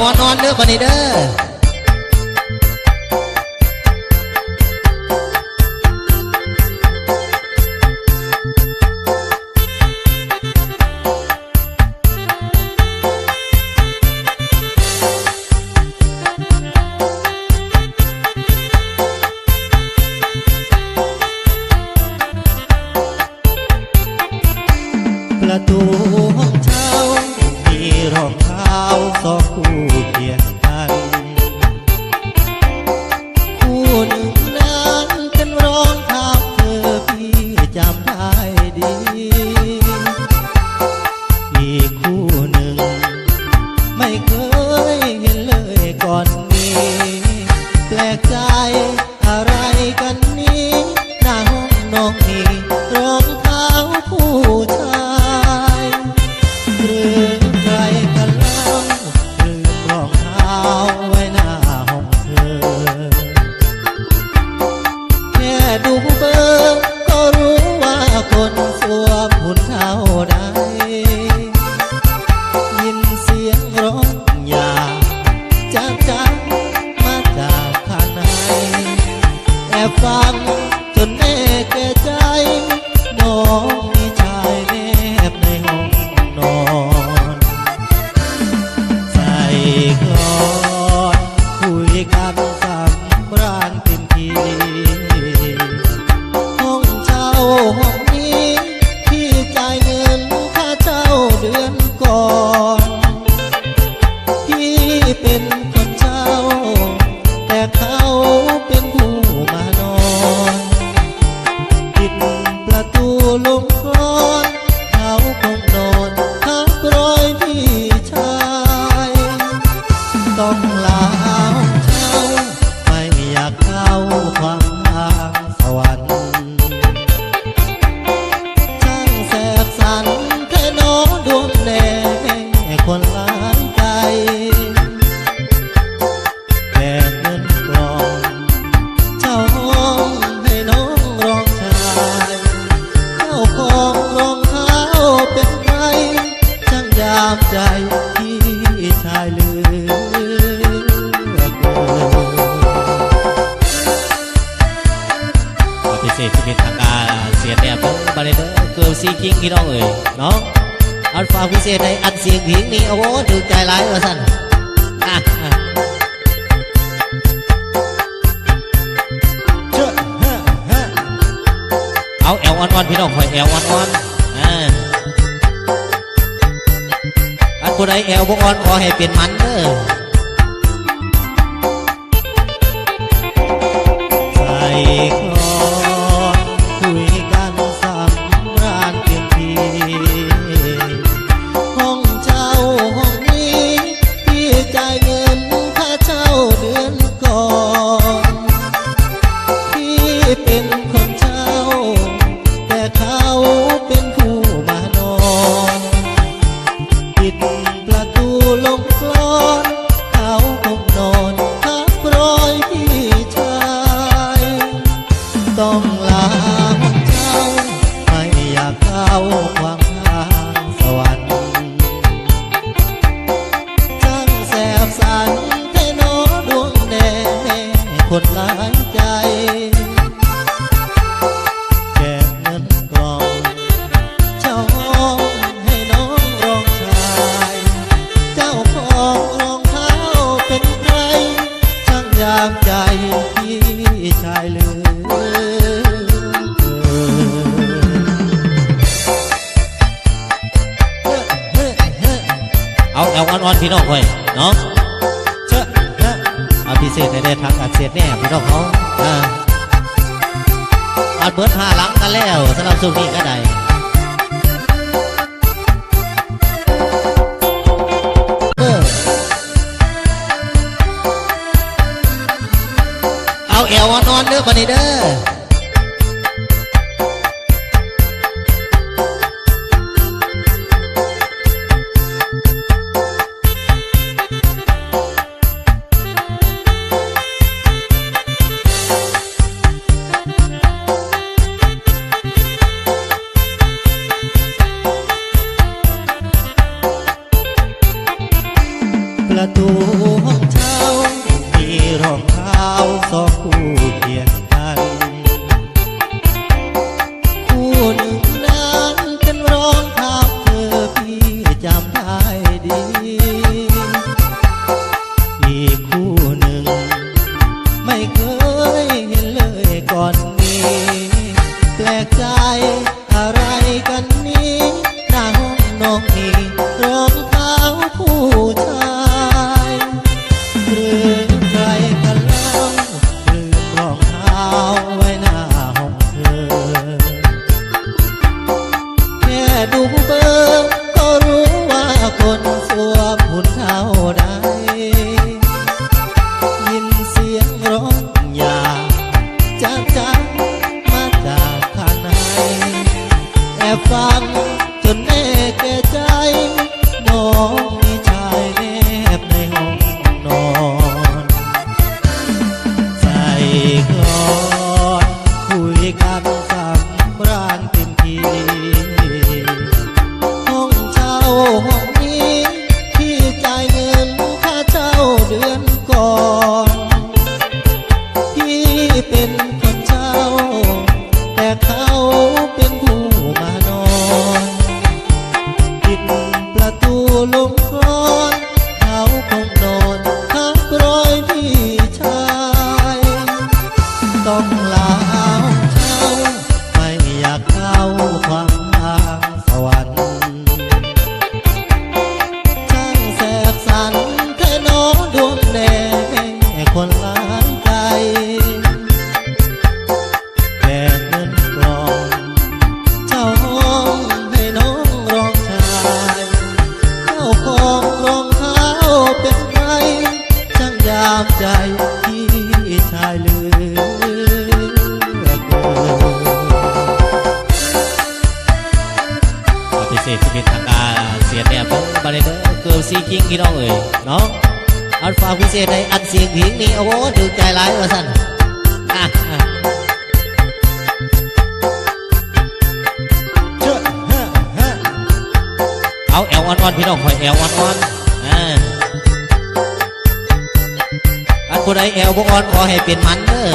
วนอนเด้อคนนี้เด้อประตูห้องเช่ามีรองเท้าสองคู่เคียงกันคู่หนึ่งนั้นเป็นรองเท้าเธอพี่จำได้ดีอีกคู่หนึ่งไม่เคยเห็นเลยก่อนนี้แปลกใจอะไรกันนี้หน้าห้องน้องมีรองเท้าผู้ชายหรือใครกันเล่าลืมรองเท้าไว้หน้าห้องเธอแค่ดูเบอร์ก็รู้ว่าคนสวมหุ่นเท่าใดยินเสียงร้องอย่าจากมาจากข้างในแอบฟังจนแน่แก่ใจน้องมีชายแนบในห้องนอนใส่กลอนคุยกันสำราญเต็มทีห้องเช่าห้องนี้พี่จ่ายเงินค่าเช่าเดือนก่อนพี่เป็นคนเช่าแต่เขาเป็นผู้มานอนปิดประตูลงกลอนเขาคงนอนทับรอยพี่ชายต้องลาห้องเช่าไม่อยากเข้าความทางสวรรค์ช่างแสบสันแค่น้อดวงแดงคนหลายใจแบ่งเงินกลอนเช่าห้องให้น้องรองชายเจ้าของรองเท้าเป็นใครช่างยามใจพี่ชายเหลือเกิน พิเศษที่เป็นทางการเสียเนี่ยผมบาร์เดอร์เกิร์ลซีคิงพี่น้องเอ๋ยเนาะอันฝากพิเศษในอันเสียงผิงนี่โอ้โหถูกใจหลายว่าสั่นเอาแอลอ่อนๆพี่น้องคอยแอลอ่อนๆอันผู้ใดแอลบ่อ่อนขอให้เป็นมันเด้อใส่กลอนคุยกันสำราญเต็มทีห้องเช่าห้องนี้พี่จ่ายเงินค่าเช่าเดือนก่อนพี่เป็นคนเช่าแต่เขาเป็นผู้มานอนปิดประตูลงกลอนเขาคงนอนทับรอยพี่ชายต้องลาห้องเช่าไม่อยากเข้าความทางสวรรค์ช่างแสบสันแค่น้อดวงแดงคนหลายใจแก่เงินกล่องเช่าห้องให้น้องรองชายเจ้าของรองเท้าเป็นใครช่างยามใจพี่ชายเหลือเกิน เอาแอลอ่อนๆพี่น้องคอยเนาะเอาพิเศษในทางการเสียเนี่ยพี่น้องเขาอัดเบิร์ด5 หลังกันแล้วสำหรับสุกนี้ก็ได้เอาแอลอ่อนๆเด้อคนนี้เด้อ ประตู ตูห้องเช่ามีรองเท้าสองคู่เคียงกันคู่หนึ่งนั้นเป็นรองเท้าเธอพี่จำได้ดีอีกคู่หนึ่งไม่เคยเห็นเลยก่อนนี้แปลกใจอะไรกันนี้หน้าห้องน้องมีรองเท้าผู้ชายหรือใครกันแล้วลืมรองเท้าไว้หน้าห้องเธอแค่ดูเบอร์ก็รู้ว่าคนสวมหุ่นเท่าใดยินเสียงร้องอย่าจ้ามาจากข้างในแอบฟังจนแน่แก่ใจน้องมีชายแนบในห้องนอนใส่กลอนคุยกันสำราญเต็มทีห้องเช่าห้องนี้ที่จ่ายเงินค่าเช่าเดือนก่อนพี่เป็นคนเช่าแต่เขาเป็นผู้มานอนปิดประตูลงกลอนเขาคงนอนทับรอยพี่ชายต้องลาห้องเช่าไม่อยากเข้าความทางสวรรค์ช่างแสบสันแค่น้อดวงแดงคนล้านใจแบ่งเงินกลองเช่าห้องให้น้องรองชายเจ้าของรองเท้าเป็นใครช่างยามใจพี่ชายเหลือเกิน พิเศษที่เป็นทางการเสียงเนี่ยผมบาร์เดอร์เกิร์ลซีคิงพี่น้องเอ๋ยเนาะอันฝากพิเศษในอันเสียงผิงนี่โอ้โหถึงใจร้ายว่าสั่นอ่ะเอาแอลอ่อนๆพี่น้องคอยแอลอ่อนๆอันผู้ใดแอลบ่อ่อนขอให้เป็นมันเด้อ